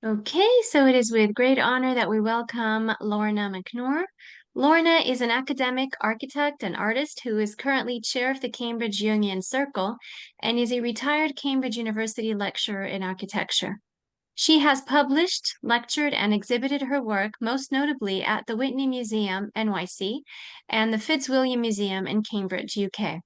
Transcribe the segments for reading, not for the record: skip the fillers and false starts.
Okay, so it is with great honor that we welcome Lorna McNeur. Lorna is an academic architect and artist who is currently chair of the Cambridge Jungian Circle and is a retired Cambridge University lecturer in architecture. She has published, lectured, and exhibited her work most notably at the Whitney Museum, NYC, and the Fitzwilliam Museum in Cambridge, UK.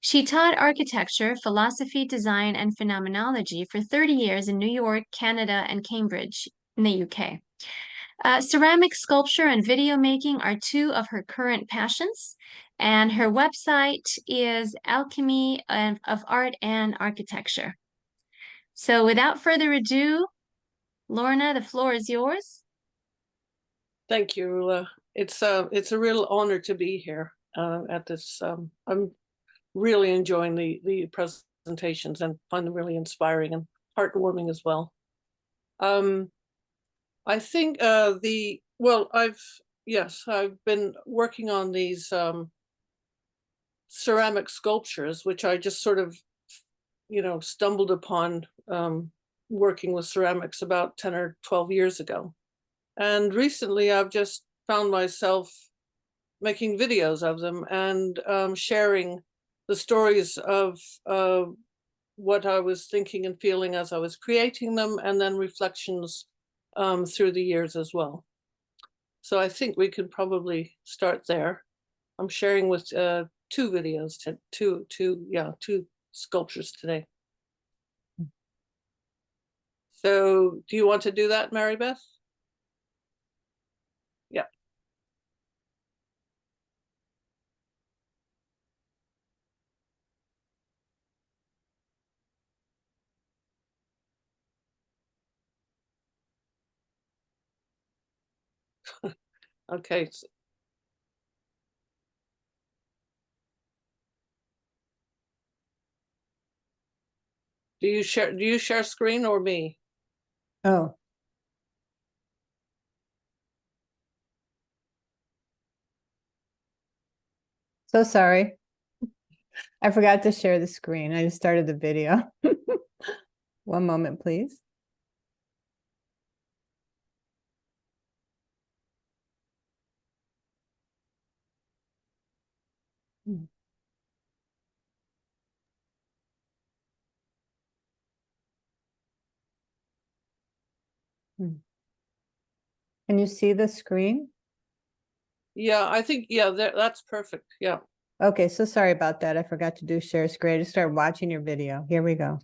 She taught architecture, philosophy, design, and phenomenology for 30 years in New York, Canada, and Cambridge in the UK. Ceramic sculpture and video making are two of her current passions, and her website is Alchemy of Art and Architecture. So without further ado, Lorna, the floor is yours. Thank you, Rula. It's a real honor to be here at this. I'm really enjoying the presentations and find them really inspiring and heartwarming as well. I think I've been working on these ceramic sculptures, which I just sort of, stumbled upon working with ceramics about 10 or 12 years ago. And recently I've just found myself making videos of them and sharing the stories of what I was thinking and feeling as I was creating them, and then reflections through the years as well. So I think we could probably start there. I'm sharing with two videos, two sculptures today. So do you want to do that, Mary Beth? Yeah. Okay. Do you share screen or me? Oh. So sorry. I forgot to share the screen. I just started the video. One moment, please. Hmm. Can you see the screen? Yeah, I think, that's perfect. Yeah. Okay, so sorry about that. I forgot to do share screen. I just started watching your video. Here we go.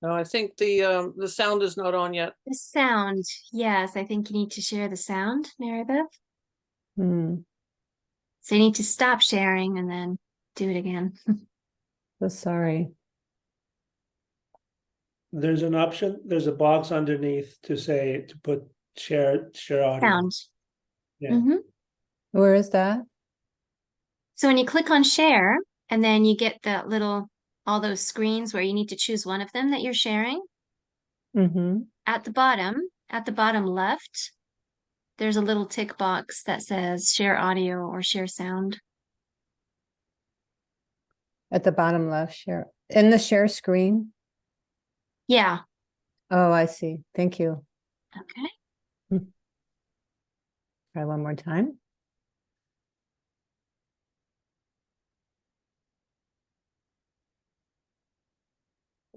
No, I think the sound is not on yet. The sound. Yes, I think you need to share the sound, Marybeth. So you need to stop sharing and then do it again. So sorry. There's an option, there's a box underneath to put share audio. Sound. Yeah. Where is that? So when you click on share, and then you get the all those screens where you need to choose one of them that you're sharing. At the bottom left, there's a little tick box that says share audio or share sound. At the bottom left, share. In the share screen? Yeah. Oh, I see. Thank you. Okay. Try one more time.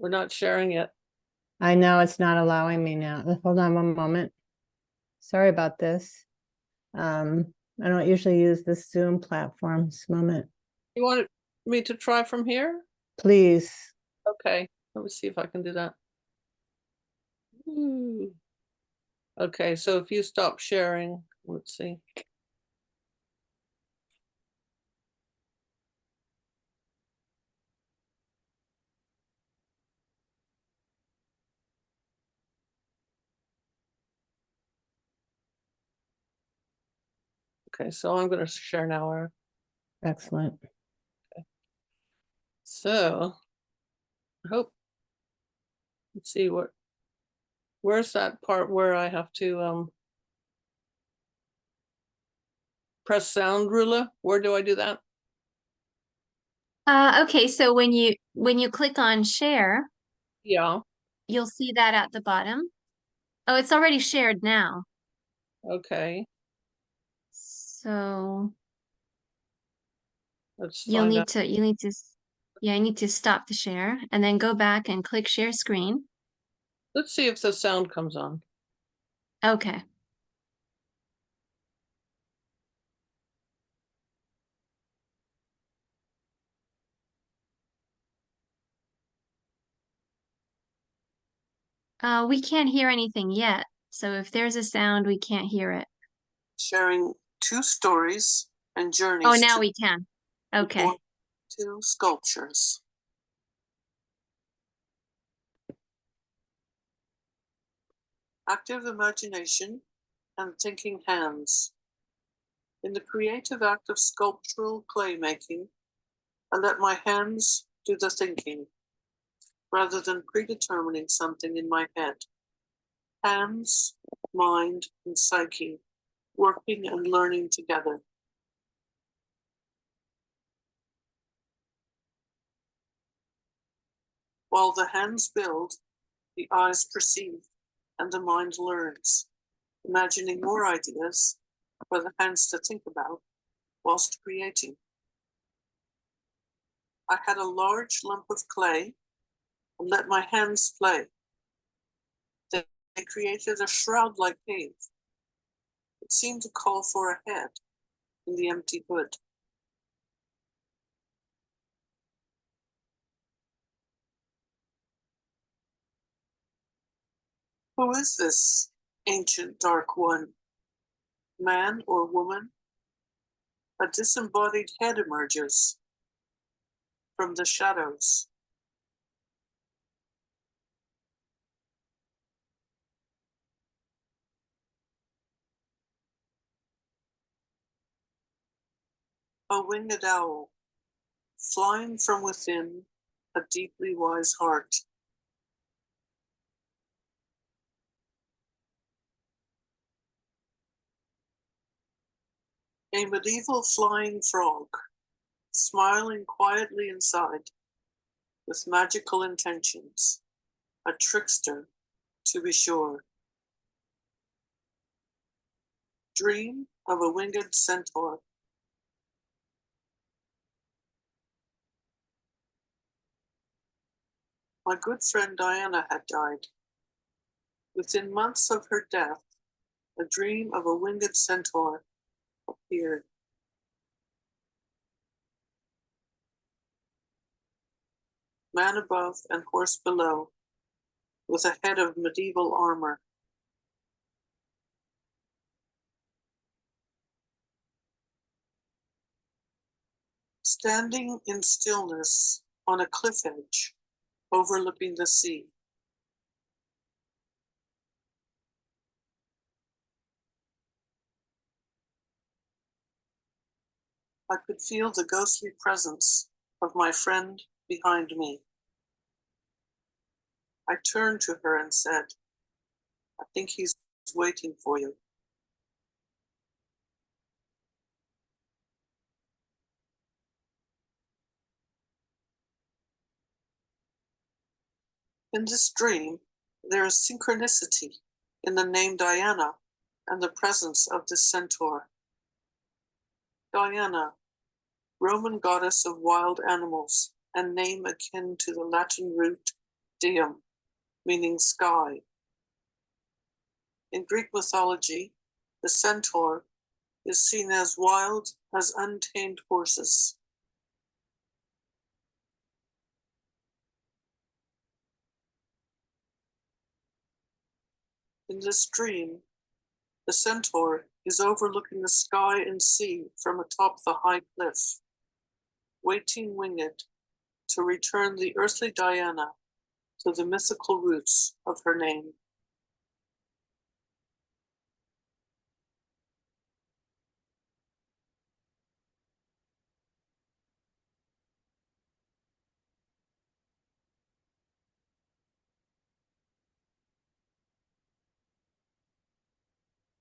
We're not sharing yet. I know it's not allowing me now. Hold on one moment. Sorry about this. I don't usually use this Zoom platform. This moment. You want me to try from here? Please. Okay, let me see if I can do that. Okay, so if you stop sharing, let's see. Okay, so I'm going to share now. Excellent. So I hope, let's see where's that part where I have to press sound ruler? Where do I do that? Okay, so when you click on share, Yeah, you'll see that at the bottom. Oh, it's already shared now. okay. So Let's you'll find need out. to yeah, you need to stop the share and then go back and click share screen. Let's see if the sound comes on. Okay. We can't hear anything yet. So if there's a sound, we can't hear it. Sharing two stories and journeys Oh, now we can. Okay. two sculptures. Active imagination and thinking hands. In the creative act of sculptural clay making, I let my hands do the thinking, rather than predetermining something in my head. Hands, mind, and psyche working and learning together. While the hands build, the eyes perceive, and the mind learns, imagining more ideas for the hands to think about whilst creating. I had a large lump of clay and let my hands play. They created a shroud-like cave. It seemed to call for a head in the empty hood. Who is this ancient dark one? Man or woman? A disembodied head emerges from the shadows. A winged owl, flying from within a deeply wise heart. A medieval flying frog, smiling quietly inside, with magical intentions, a trickster, to be sure. Dream of a winged centaur. My good friend Diana had died. Within months of her death, a dream of a winged centaur appeared. Man above and horse below, with a head of medieval armor. Standing in stillness on a cliff edge, overlooking the sea. I could feel the ghostly presence of my friend behind me. I turned to her and said, I think he's waiting for you. In this dream, there is synchronicity in the name Diana and the presence of this centaur. Diana, Roman goddess of wild animals, and name akin to the Latin root diem, meaning sky. In Greek mythology, the centaur is seen as wild as untamed horses. In this dream, the centaur is overlooking the sky and sea from atop the high cliff, waiting winged to return the earthly Diana to the mythical roots of her name.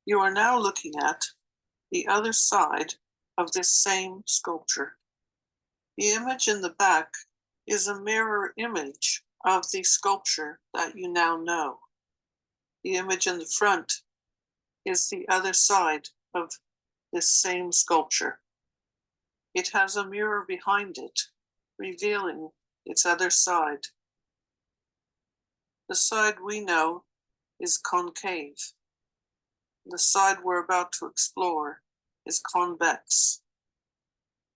You are now looking at the other side of this same sculpture. The image in the back is a mirror image of the sculpture that you now know. The image in the front is the other side of this same sculpture. It has a mirror behind it, revealing its other side. The side we know is concave. The side we're about to explore is convex.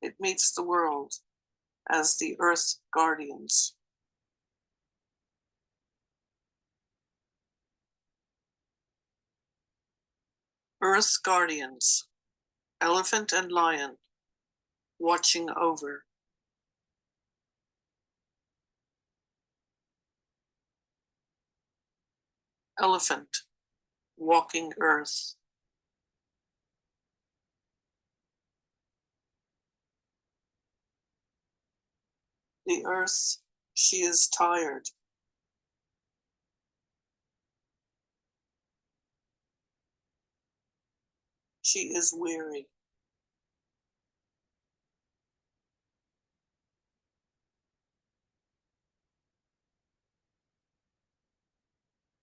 It meets the world as the Earth guardians. Earth guardians, elephant and lion, watching over. Elephant, walking Earth. The Earth, she is tired. She is weary.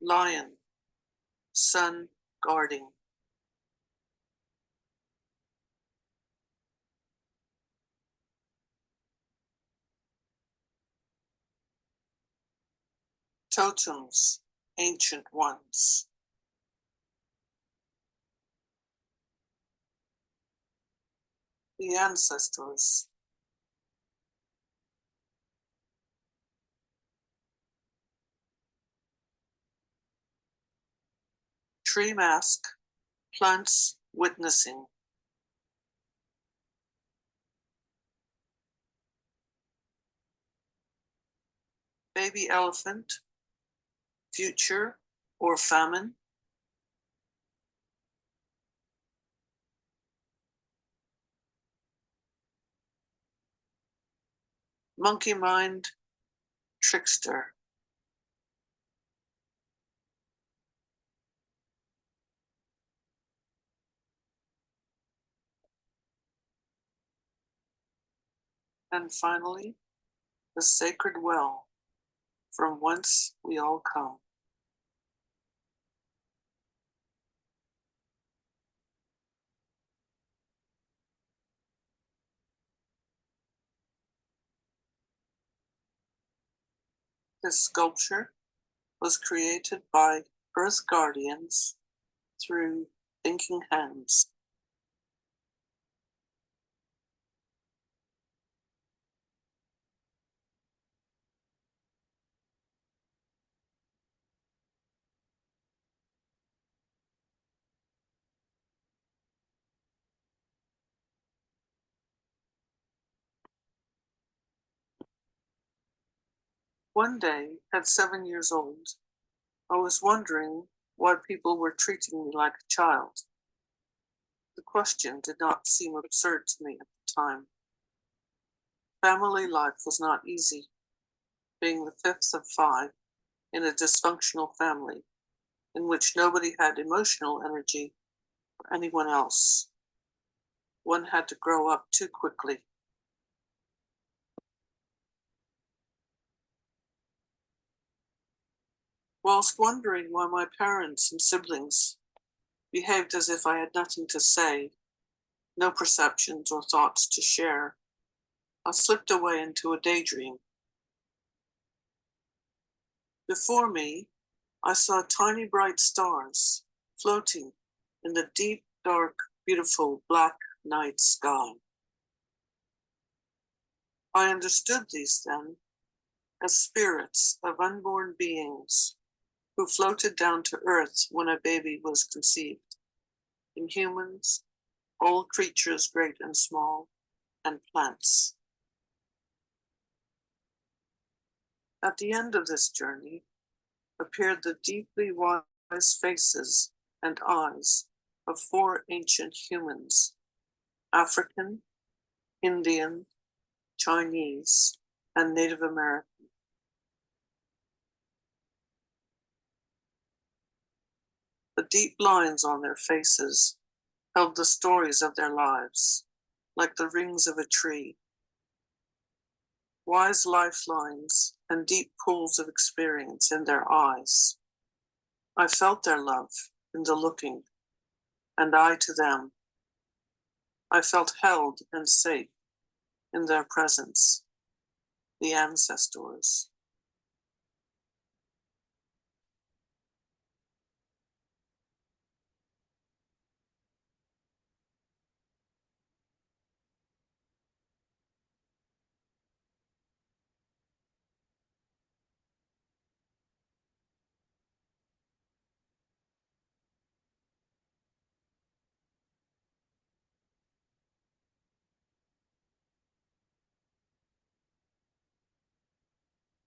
Lion, sun guarding. Totems, ancient ones. The ancestors. Tree mask, plants witnessing. Baby elephant, future or famine. Monkey mind, trickster. And finally, the sacred well, from whence we all come. This sculpture was created by Earth Guardians through thinking hands. One day, at 7 years old, I was wondering why people were treating me like a child. The question did not seem absurd to me at the time. Family life was not easy, being the fifth of 5 in a dysfunctional family in which nobody had emotional energy for anyone else. One had to grow up too quickly. Whilst wondering why my parents and siblings behaved as if I had nothing to say, no perceptions or thoughts to share, I slipped away into a daydream. Before me, I saw tiny bright stars floating in the deep, dark, beautiful black night sky. I understood these then as spirits of unborn beings who floated down to earth when a baby was conceived, in humans, all creatures great and small, and plants. At the end of this journey appeared the deeply wise faces and eyes of 4 ancient humans, African, Indian, Chinese, and Native American. The deep lines on their faces held the stories of their lives, like the rings of a tree. Wise lifelines and deep pools of experience in their eyes. I felt their love in the looking, and I to them. I felt held and safe in their presence, the ancestors.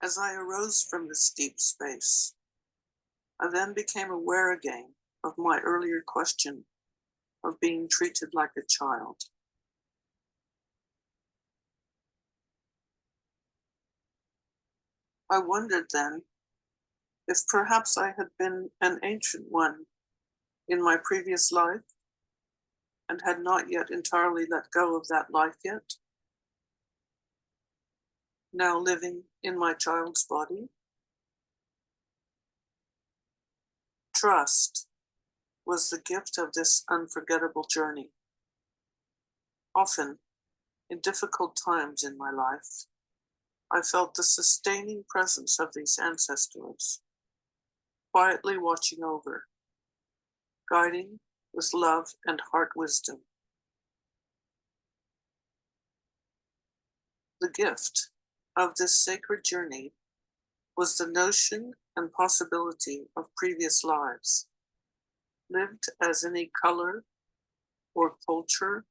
As I arose from this deep space, I then became aware again of my earlier question of being treated like a child. I wondered then if perhaps I had been an ancient one in my previous life and had not yet entirely let go of that life yet, now living in my child's body. Trust was the gift of this unforgettable journey. Often, in difficult times in my life, I felt the sustaining presence of these ancestors, quietly watching over, guiding with love and heart wisdom. The gift of this sacred journey was the notion and possibility of previous lives, lived as any color or culture,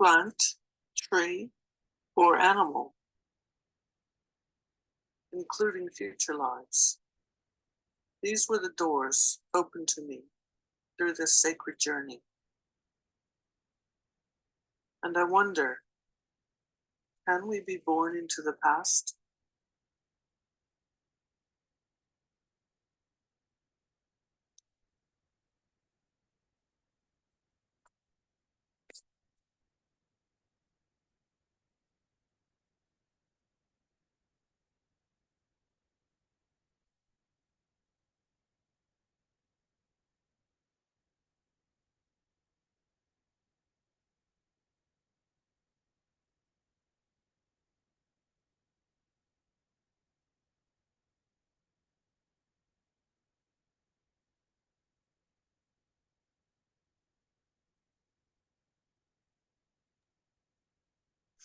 plant, tree, or animal, including future lives. These were the doors open to me through this sacred journey. And I wonder, can we be born into the past?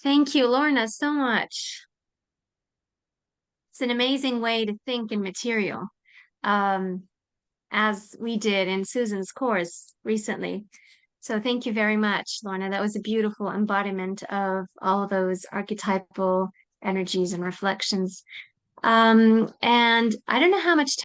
Thank you, Lorna, so much. It's an amazing way to think in material, as we did in Susan's course recently. So thank you very much, Lorna. That was a beautiful embodiment of all of those archetypal energies and reflections. And I don't know how much